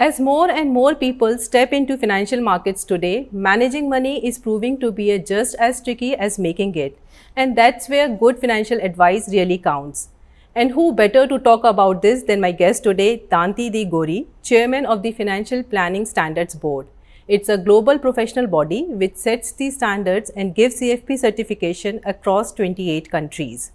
As more and more people step into financial markets today, managing money is proving to be just as tricky as making it. And that's where good financial advice really counts. And who better to talk about this than my guest today, Dante De Gori, Chairman of the Financial Planning Standards Board. It's a global professional body which sets the standards and gives CFP certification across 28 countries.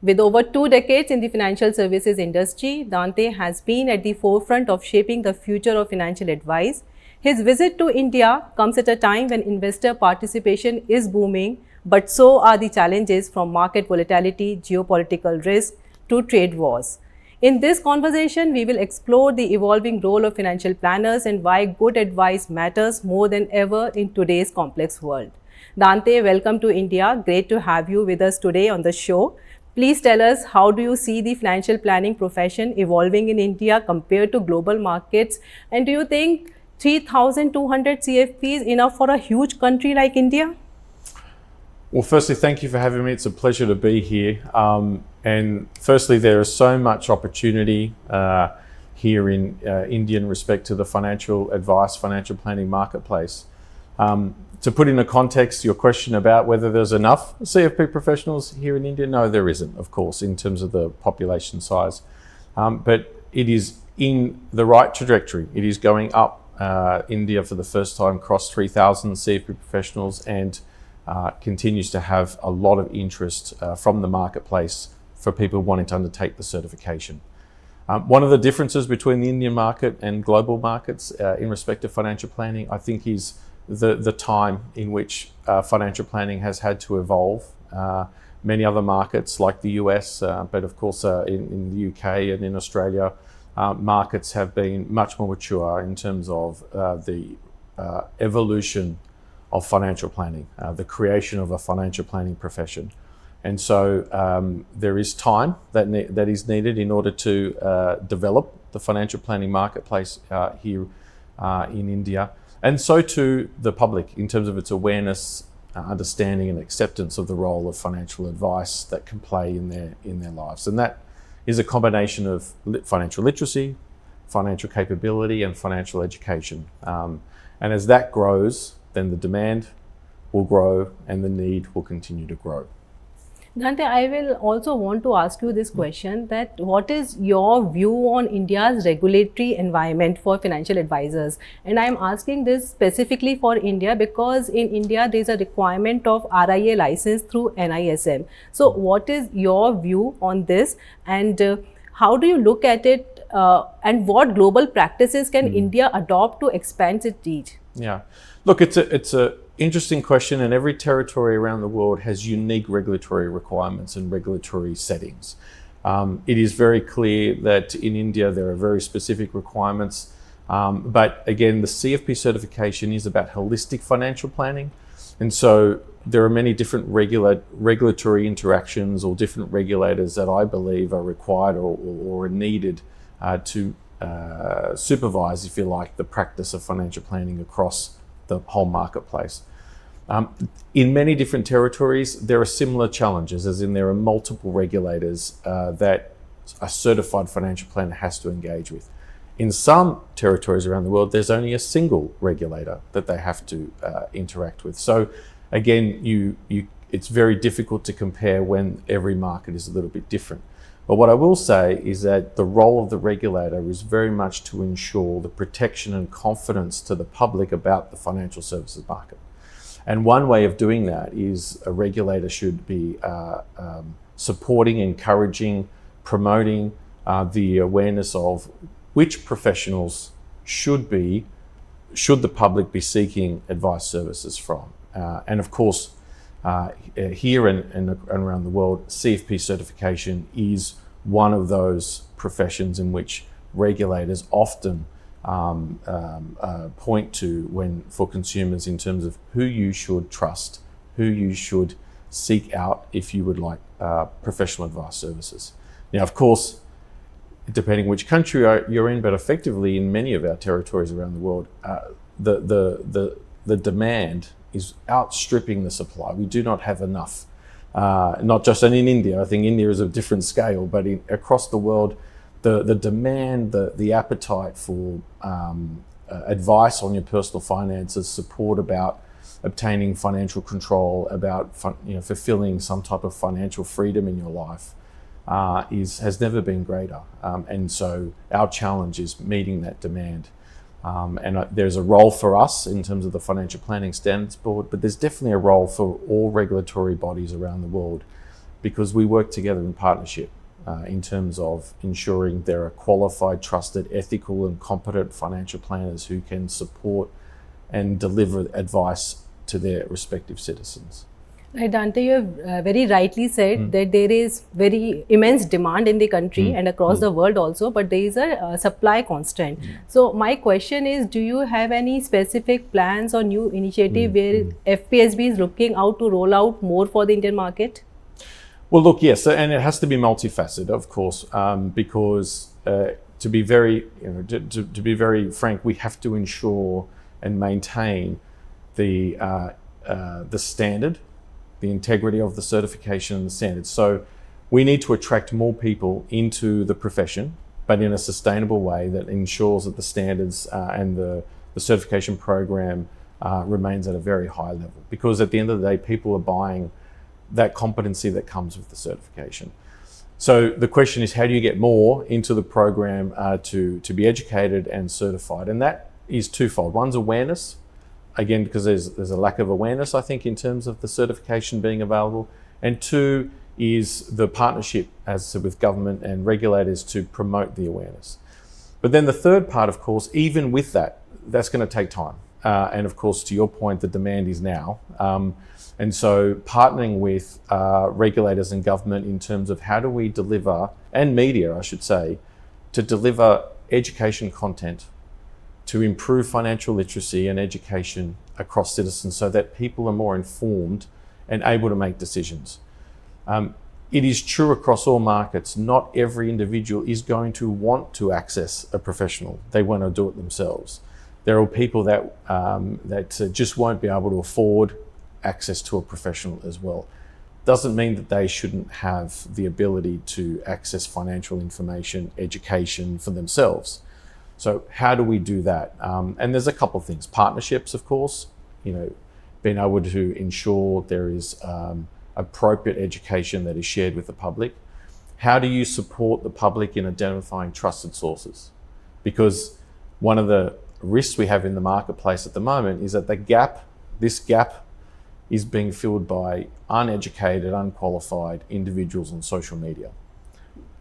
With over 2 decades in the financial services industry, Dante has been at the forefront of shaping the future of financial advice. His visit to India comes at a time when investor participation is booming, but so are the challenges from market volatility, geopolitical risk to trade wars. In this conversation, we will explore the evolving role of financial planners and why good advice matters more than ever in today's complex world. Dante, welcome to India. Great to have you with us today on the show. Please tell us, how do you see the financial planning profession evolving in India compared to global markets? And do you think 3,200 CFPs enough for a huge country like India? Well, firstly, thank you for having me. It's a pleasure to be here. And firstly, there is so much opportunity here in India in respect to the financial advice, financial planning marketplace. To put in a context, your question about whether there's enough CFP professionals here in India, no, there isn't, of course, in terms of the population size. But it is in the right trajectory. It is going up. India, for the first time, crossed 3,000 CFP professionals and continues to have a lot of interest from the marketplace for people wanting to undertake the certification. One of the differences between the Indian market and global markets in respect to financial planning, I think, is the time in which financial planning has had to evolve. Many other markets like the US, but of course in the UK and in Australia, markets have been much more mature in terms of the evolution of financial planning, the creation of a financial planning profession. And so there is time that is needed in order to develop the financial planning marketplace here in India. And so too the public, in terms of its awareness, understanding and acceptance of the role of financial advice that can play in their lives. And that is a combination of financial literacy, financial capability and financial education. And as that grows, then the demand will grow and the need will continue to grow. Dante, I will also want to ask you this question, that what is your view on India's regulatory environment for financial advisors? And I'm asking this specifically for India because in India there is a requirement of RIA license through NISM. So what is your view on this, and how do you look at it, and what global practices can India adopt to expand its reach? Yeah, look, it's a interesting question, and every territory around the world has unique regulatory requirements and regulatory settings. It is very clear that in India there are very specific requirements, but again, the CFP certification is about holistic financial planning, and so there are many different regulatory interactions or different regulators that I believe are required or are needed to supervise, if you like, the practice of financial planning across the whole marketplace. In many different territories, there are similar challenges, as in there are multiple regulators that a certified financial planner has to engage with. In some territories around the world, there's only a single regulator that they have to interact with. So again, it's very difficult to compare when every market is a little bit different. But what I will say is that the role of the regulator is very much to ensure the protection and confidence to the public about the financial services market. And one way of doing that is a regulator should be supporting, encouraging, promoting the awareness of which professionals should the public be seeking advice services from. And of course, here and around the world, CFP certification is one of those professions in which regulators often point to for consumers in terms of who you should trust, who you should seek out if you would like professional advice services. Now, of course, depending which country you're in, but effectively in many of our territories around the world, the demand is outstripping the supply. We do not have enough, not just in India. I think India is of different scale, but across the world, the demand, the appetite for advice on your personal finances, support about obtaining financial control, about fulfilling some type of financial freedom in your life has never been greater. And so our challenge is meeting that demand. There's a role for us in terms of the Financial Planning Standards Board, but there's definitely a role for all regulatory bodies around the world, because we work together in partnership in terms of ensuring there are qualified, trusted, ethical and competent financial planners who can support and deliver advice to their respective citizens. Right, Dante, you have very rightly said that there is very immense demand in the country and across the world also, but there is a supply constant. So my question is, do you have any specific plans or new initiative where FPSB is looking out to roll out more for the Indian market? Well, look, yes, and it has to be multifaceted, of course, because to be very, to be very frank, we have to ensure and maintain the standard, the integrity of the certification and the standards. So we need to attract more people into the profession, but in a sustainable way that ensures that the standards and the certification program remains at a very high level. Because at the end of the day, people are buying that competency that comes with the certification. So the question is, how do you get more into the program to be educated and certified? And that is twofold. One's awareness. Again, because there's a lack of awareness, I think, in terms of the certification being available. And two is the partnership with government and regulators to promote the awareness. But then the third part, of course, even with that, that's going to take time. And of course, to your point, the demand is now. And so partnering with regulators and government in terms of how do we deliver, and media, I should say, to deliver education content to improve financial literacy and education across citizens so that people are more informed and able to make decisions. It is true across all markets, not every individual is going to want to access a professional. They want to do it themselves. There are people that just won't be able to afford access to a professional as well. Doesn't mean that they shouldn't have the ability to access financial information, education for themselves. So how do we do that? And there's a couple of things. Partnerships, of course, being able to ensure there is appropriate education that is shared with the public. How do you support the public in identifying trusted sources? Because one of the risks we have in the marketplace at the moment is that this gap is being filled by uneducated, unqualified individuals on social media.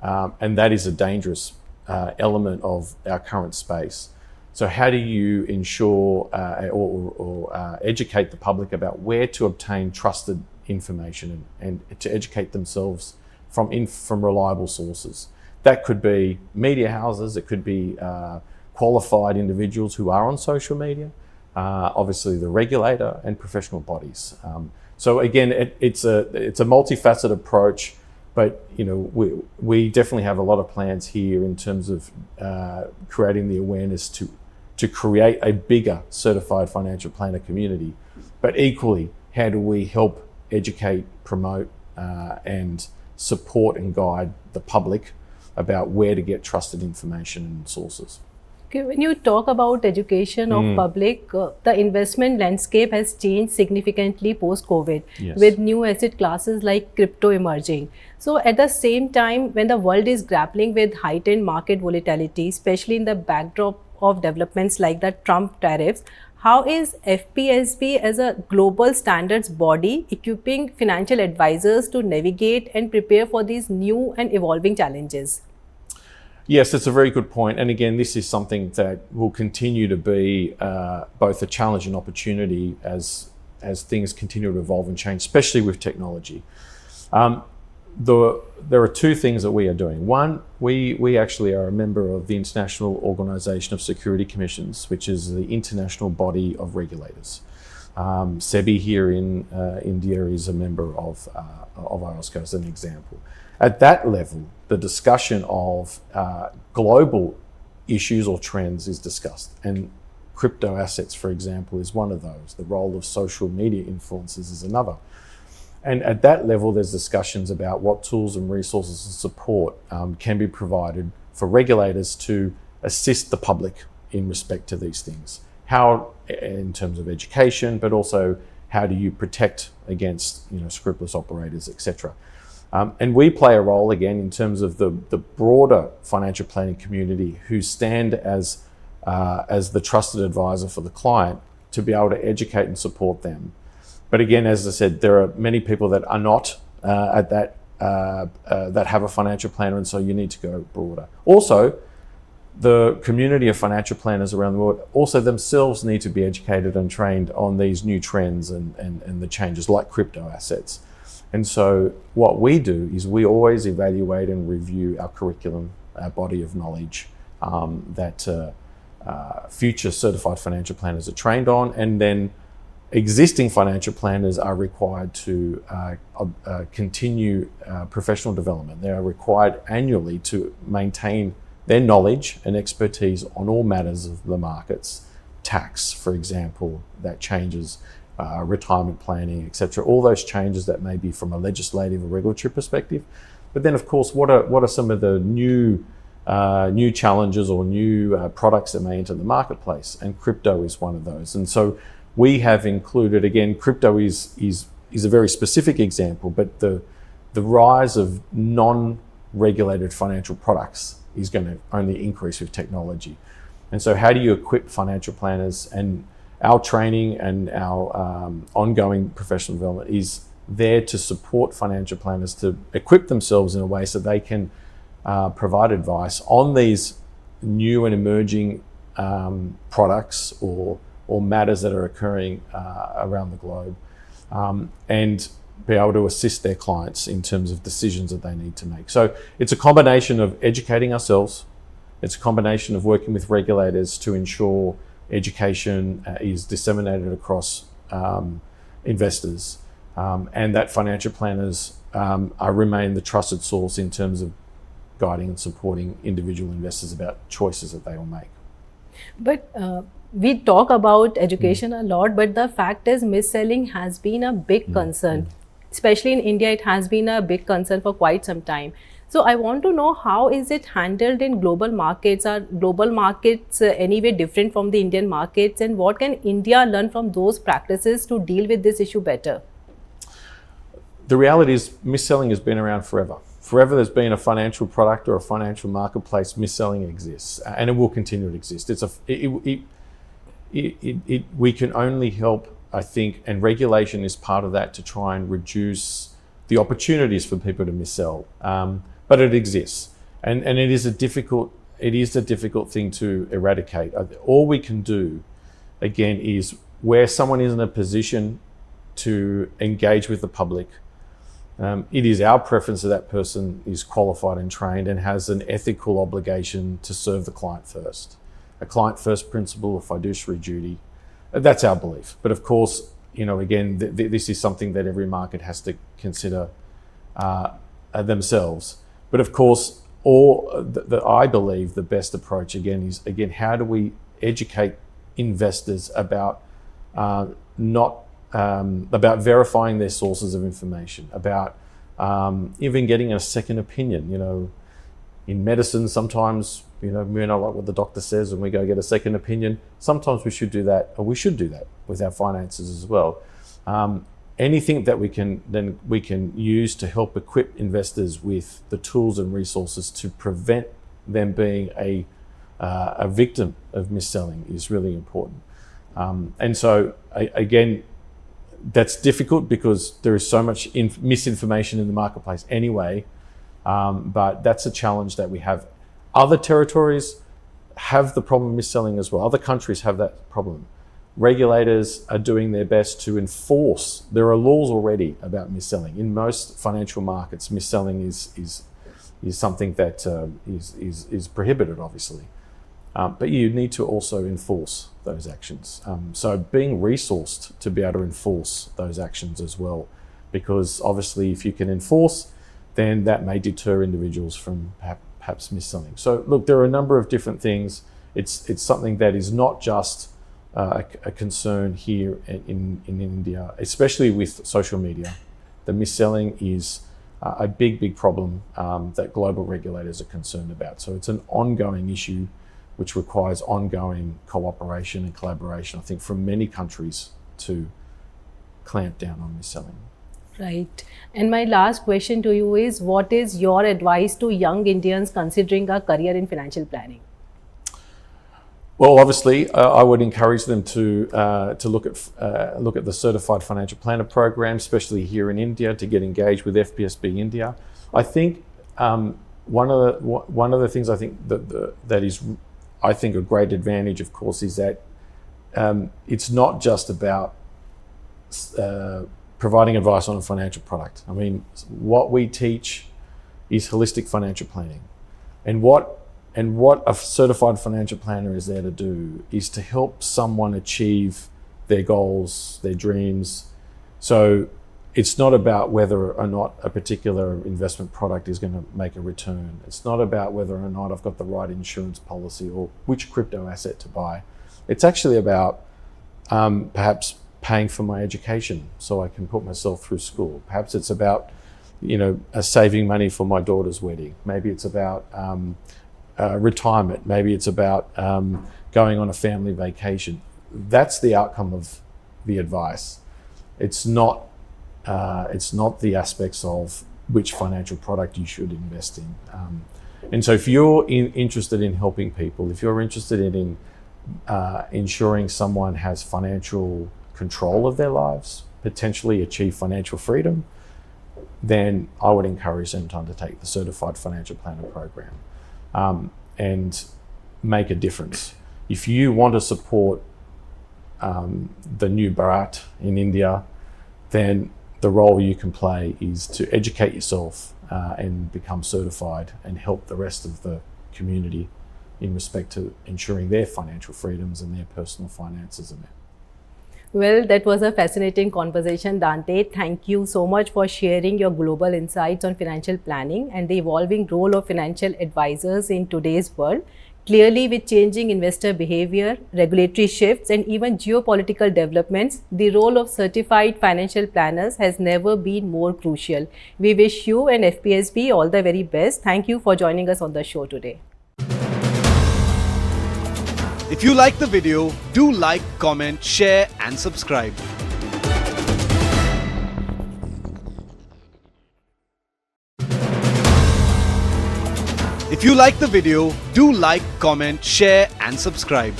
And that is a dangerous element of our current space. So how do you ensure or educate the public about where to obtain trusted information and to educate themselves from reliable sources? That could be media houses, it could be qualified individuals who are on social media, obviously the regulator and professional bodies. So again, it's a multifaceted approach. But we definitely have a lot of plans here in terms of creating the awareness to create a bigger certified financial planner community. But equally, how do we help educate, promote, and support and guide the public about where to get trusted information and sources? Okay, when you talk about education of public, the investment landscape has changed significantly post-COVID, Yes. with new asset classes like crypto emerging. So at the same time, when the world is grappling with heightened market volatility, especially in the backdrop of developments like the Trump tariffs, how is FPSB as a global standards body equipping financial advisors to navigate and prepare for these new and evolving challenges? Yes, that's a very good point. And again, this is something that will continue to be both a challenge and opportunity as things continue to evolve and change, especially with technology. There are two things that we are doing. One, we actually are a member of the International Organization of Security Commissions, which is the international body of regulators. SEBI here in India is a member of IOSCO as an example. At that level, the discussion of global issues or trends is discussed. And crypto assets, for example, is one of those. The role of social media influencers is another. And at that level, there's discussions about what tools and resources and support can be provided for regulators to assist the public in respect to these things. How, in terms of education, but also how do you protect against scrupulous operators, etc. And we play a role again in terms of the broader financial planning community who stand as the trusted advisor for the client to be able to educate and support them. But again, as I said, there are many people that are not at that that have a financial planner, and so you need to go broader. Also, the community of financial planners around the world also themselves need to be educated and trained on these new trends and the changes like crypto assets. And so what we do is we always evaluate and review our curriculum, our body of knowledge that future certified financial planners are trained on, and then existing financial planners are required to continue professional development. They are required annually to maintain their knowledge and expertise on all matters of the markets. Tax, for example, that changes, retirement planning, etc. All those changes that may be from a legislative or regulatory perspective. But then, of course, what are some of the new challenges or new products that may enter the marketplace? And crypto is one of those. And so we have included, again, crypto is a very specific example, but the rise of non-regulated financial products is going to only increase with technology. And so how do you equip financial planners? And our training and our ongoing professional development is there to support financial planners to equip themselves in a way so they can provide advice on these new and emerging products or matters that are occurring around the globe, and be able to assist their clients in terms of decisions that they need to make. So it's a combination of educating ourselves, it's a combination of working with regulators to ensure education is disseminated across investors, and that financial planners remain the trusted source in terms of guiding and supporting individual investors about choices that they will make. But we talk about education a lot, but the fact is misselling has been a big concern. Especially in India, it has been a big concern for quite some time. So I want to know, how is it handled in global markets? Are global markets anyway different from the Indian markets? And what can India learn from those practices to deal with this issue better? The reality is misselling has been around forever. Forever there's been a financial product or a financial marketplace, misselling exists, and it will continue to exist. We can only help, I think, and regulation is part of that, to try and reduce the opportunities for people to missell. But it exists, and it is a difficult thing to eradicate. All we can do, again, is where someone is in a position to engage with the public, it is our preference that that person is qualified and trained and has an ethical obligation to serve the client first. A client first principle of fiduciary duty. That's our belief. But of course, again, this is something that every market has to consider themselves. But of course, I believe the best approach is how do we educate investors about about verifying their sources of information, about even getting a second opinion. In medicine, sometimes we may not like what the doctor says and we go get a second opinion. Sometimes we should do that, or we should do that with our finances as well. Anything that we can use to help equip investors with the tools and resources to prevent them being a victim of misselling is really important. And so again, that's difficult because there is so much misinformation in the marketplace anyway, but that's a challenge that we have. Other territories have the problem of misselling as well. Other countries have that problem. Regulators are doing their best to enforce. There are laws already about misselling. In most financial markets, misselling is something that is prohibited, obviously. But you need to also enforce those actions. So being resourced to be able to enforce those actions as well, because obviously if you can enforce, then that may deter individuals from perhaps misselling. So look, there are a number of different things. It's something that is not just a concern here in India, especially with social media. The misselling is a big problem that global regulators are concerned about. So it's an ongoing issue which requires ongoing cooperation and collaboration, I think, from many countries to clamp down on mis-selling. Right. And my last question to you is, what is your advice to young Indians considering a career in financial planning? Well, obviously, I would encourage them to look at the Certified Financial Planner program, especially here in India, to get engaged with FPSB India. I think one of the things I think that is a great advantage, of course, is that it's not just about providing advice on a financial product. I mean, what we teach is holistic financial planning, and what a certified financial planner is there to do is to help someone achieve their goals, their dreams. So it's not about whether or not a particular investment product is going to make a return. It's not about whether or not I've got the right insurance policy or which crypto asset to buy. It's actually about perhaps paying for my education so I can put myself through school. Perhaps it's about, saving money for my daughter's wedding. Maybe it's about retirement. Maybe it's about going on a family vacation. That's the outcome of the advice. It's not the aspects of which financial product you should invest in. And so if you're interested in helping people, if you're interested in ensuring someone has financial control of their lives, potentially achieve financial freedom, then I would encourage them to undertake the Certified Financial Planner program and make a difference. If you want to support the new Bharat in India, then the role you can play is to educate yourself and become certified and help the rest of the community in respect to ensuring their financial freedoms and their personal finances are met. Well, that was a fascinating conversation, Dante. Thank you so much for sharing your global insights on financial planning and the evolving role of financial advisors in today's world. Clearly, with changing investor behavior, regulatory shifts, and even geopolitical developments, the role of certified financial planners has never been more crucial. We wish you and FPSB all the very best. Thank you for joining us on the show today. If you like the video, do like, comment, share and subscribe. If you like the video, do like, comment, share and subscribe.